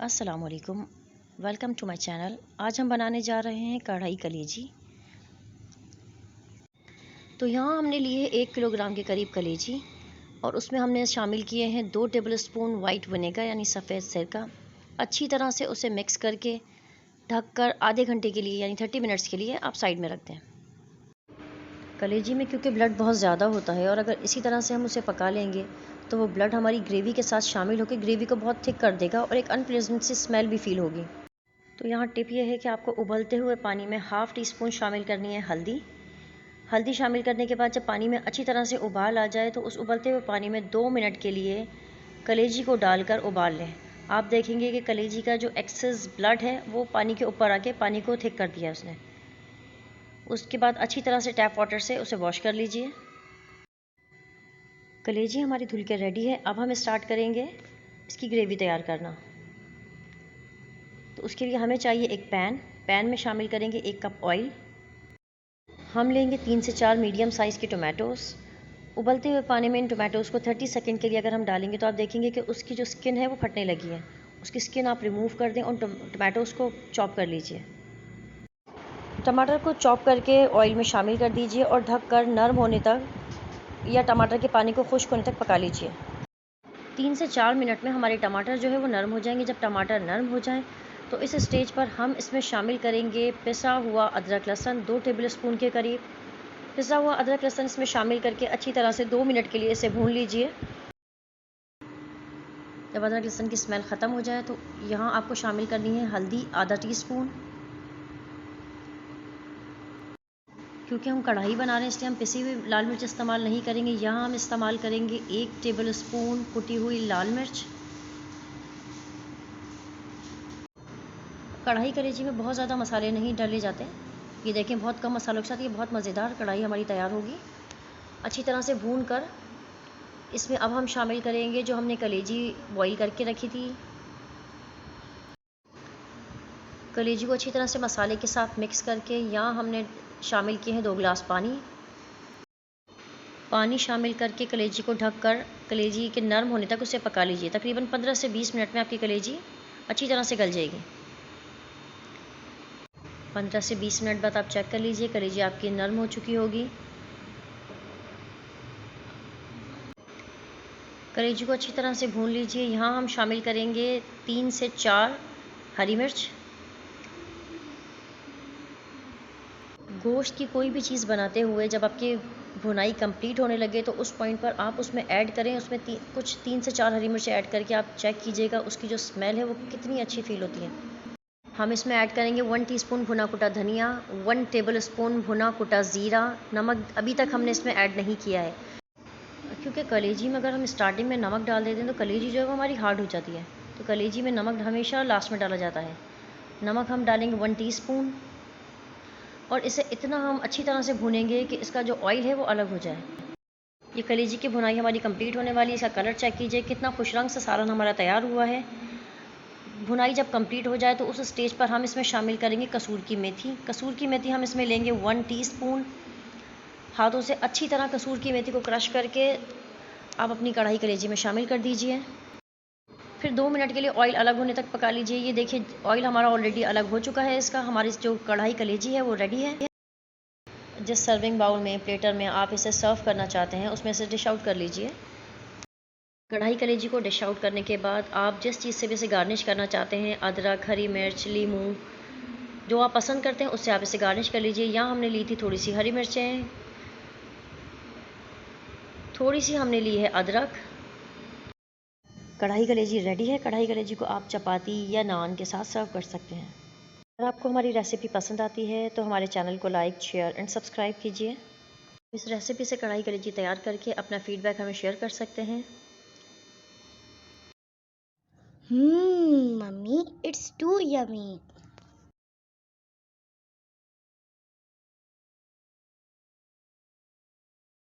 अस्सलामुअलैकुम, welcome to my channel. आज हम बनाने जा रहे हैं कढ़ाई कलेजी। तो यहाँ हमने लिए 1 किलोग्राम के करीब कलेजी और उसमें हमने शामिल किए हैं 2 टेबलस्पून वाइट विनेगर यानी सफ़ेद सिरका। अच्छी तरह से उसे मिक्स करके ढककर आधे घंटे के लिए यानी 30 मिनट्स के लिए आप साइड में रख दें। कलेजी में क्योंकि ब्लड बहुत ज़्यादा होता है और अगर इसी तरह से हम उसे पका लेंगे तो वो ब्लड हमारी ग्रेवी के साथ शामिल होकर ग्रेवी को बहुत थिक कर देगा और एक अनप्लेजेंट सी स्मेल भी फील होगी। तो यहाँ टिप ये है कि आपको उबलते हुए पानी में हाफ़ टी स्पून शामिल करनी है हल्दी शामिल करने के बाद जब पानी में अच्छी तरह से उबाल आ जाए तो उस उबलते हुए पानी में 2 मिनट के लिए कलेजी को डालकर उबाल लें। आप देखेंगे कि कलेजी का जो एक्सेस ब्लड है वो पानी के ऊपर आके पानी को थिक कर दिया उसने। उसके बाद अच्छी तरह से टैप वाटर से उसे वॉश कर लीजिए। कलेजी हमारी धुल के रेडी है। अब हम स्टार्ट करेंगे इसकी ग्रेवी तैयार करना। तो उसके लिए हमें चाहिए एक पैन में शामिल करेंगे 1 कप ऑयल। हम लेंगे 3 से 4 मीडियम साइज़ के टोमेटोज़। उबलते हुए पानी में इन टोमेटोज़ को 30 सेकंड के लिए अगर हम डालेंगे तो आप देखेंगे कि उसकी जो स्किन है वो फटने लगी है। उसकी स्किन आप रिमूव कर दें और टोमेटोज़ को चॉप कर लीजिए। टमाटर को चॉप करके ऑयल में शामिल कर दीजिए और ढककर नरम होने तक या टमाटर के पानी को खुश्क होने तक पका लीजिए। 3 से 4 मिनट में हमारे टमाटर जो है वो नरम हो जाएंगे। जब टमाटर नरम हो जाएं तो इस स्टेज पर हम इसमें शामिल करेंगे पिसा हुआ अदरक लहसुन 2 टेबलस्पून के करीब। पिसा हुआ अदरक लहसुन इसमें शामिल करके अच्छी तरह से 2 मिनट के लिए इसे भून लीजिए। जब अदरक लहसुन की स्मेल ख़त्म हो जाए तो यहाँ आपको शामिल करनी है हल्दी आधा टीस्पून। क्योंकि हम कढ़ाई बना रहे हैं इसलिए हम पिसी हुई लाल मिर्च इस्तेमाल नहीं करेंगे। यहाँ हम इस्तेमाल करेंगे 1 टेबलस्पून कुटी हुई लाल मिर्च। कढ़ाई कलेजी में बहुत ज़्यादा मसाले नहीं डाले जाते। ये देखें बहुत कम मसालों के साथ ये बहुत मज़ेदार कढ़ाई हमारी तैयार होगी। अच्छी तरह से भून कर इसमें अब हम शामिल करेंगे जो हमने कलेजी बॉईल करके रखी थी। कलेजी को अच्छी तरह से मसाले के साथ मिक्स करके यहाँ हमने शामिल किए हैं 2 गिलास पानी शामिल करके कलेजी को ढककर कलेजी के नरम होने तक उसे पका लीजिए। तकरीबन 15 से 20 मिनट में आपकी कलेजी अच्छी तरह से गल जाएगी। 15 से 20 मिनट बाद आप चेक कर लीजिए कलेजी आपकी नरम हो चुकी होगी। कलेजी को अच्छी तरह से भून लीजिए। यहाँ हम शामिल करेंगे 3 से 4 हरी मिर्च। गोश्त की कोई भी चीज़ बनाते हुए जब आपकी भुनाई कंप्लीट होने लगे तो उस पॉइंट पर आप उसमें ऐड करें। उसमें कुछ 3 से 4 हरी मिर्च ऐड करके आप चेक कीजिएगा उसकी जो स्मेल है वो कितनी अच्छी फील होती है। हम इसमें ऐड करेंगे 1 टीस्पून भुना कुटा धनिया, 1 टेबलस्पून भुना कुटा ज़ीरा। नमक अभी तक हमने इसमें ऐड नहीं किया है क्योंकि कलेजी में अगर हम स्टार्टिंग में नमक डाल देते हैं तो कलेजी जो है वो हमारी हार्ड हो जाती है। तो कलेजी में नमक हमेशा लास्ट में डाला जाता है। नमक हम डालेंगे 1 टीस्पून और इसे इतना हम अच्छी तरह से भूनेंगे कि इसका जो ऑयल है वो अलग हो जाए। ये कलेजी की भुनाई हमारी कंप्लीट होने वाली है। इसका कलर चेक कीजिए कितना खुश रंग सा सालन हमारा तैयार हुआ है। भुनाई जब कंप्लीट हो जाए तो उस स्टेज पर हम इसमें शामिल करेंगे कसूर की मेथी हम इसमें लेंगे 1 टीस्पून। हाथों से अच्छी तरह कसूर की मेथी को क्रश करके आप अपनी कढ़ाई कलेजी में शामिल कर दीजिए। फिर 2 मिनट के लिए ऑयल अलग होने तक पका लीजिए। ये देखिए ऑयल हमारा ऑलरेडी अलग हो चुका है। इसका हमारी जो कढ़ाई कलेजी है वो रेडी है। जिस सर्विंग बाउल में प्लेटर में आप इसे सर्व करना चाहते हैं उसमें से डिश आउट कर लीजिए। कढ़ाई कलेजी को डिश आउट करने के बाद आप जिस चीज़ से भी इसे गार्निश करना चाहते हैं अदरक, हरी मिर्च, लीमू जो आप पसंद करते हैं उससे आप इसे गार्निश कर लीजिए। यहाँ हमने ली थी थोड़ी सी हरी मिर्चें, थोड़ी सी हमने ली है अदरक। कढ़ाई कलेजी रेडी है। कढ़ाई कलेजी को आप चपाती या नान के साथ सर्व कर सकते हैं। अगर आपको हमारी रेसिपी पसंद आती है तो हमारे चैनल को लाइक, शेयर एंड सब्सक्राइब कीजिए। इस रेसिपी से कढ़ाई कलेजी तैयार करके अपना फीडबैक हमें शेयर कर सकते हैं। Mummy, it's too yummy.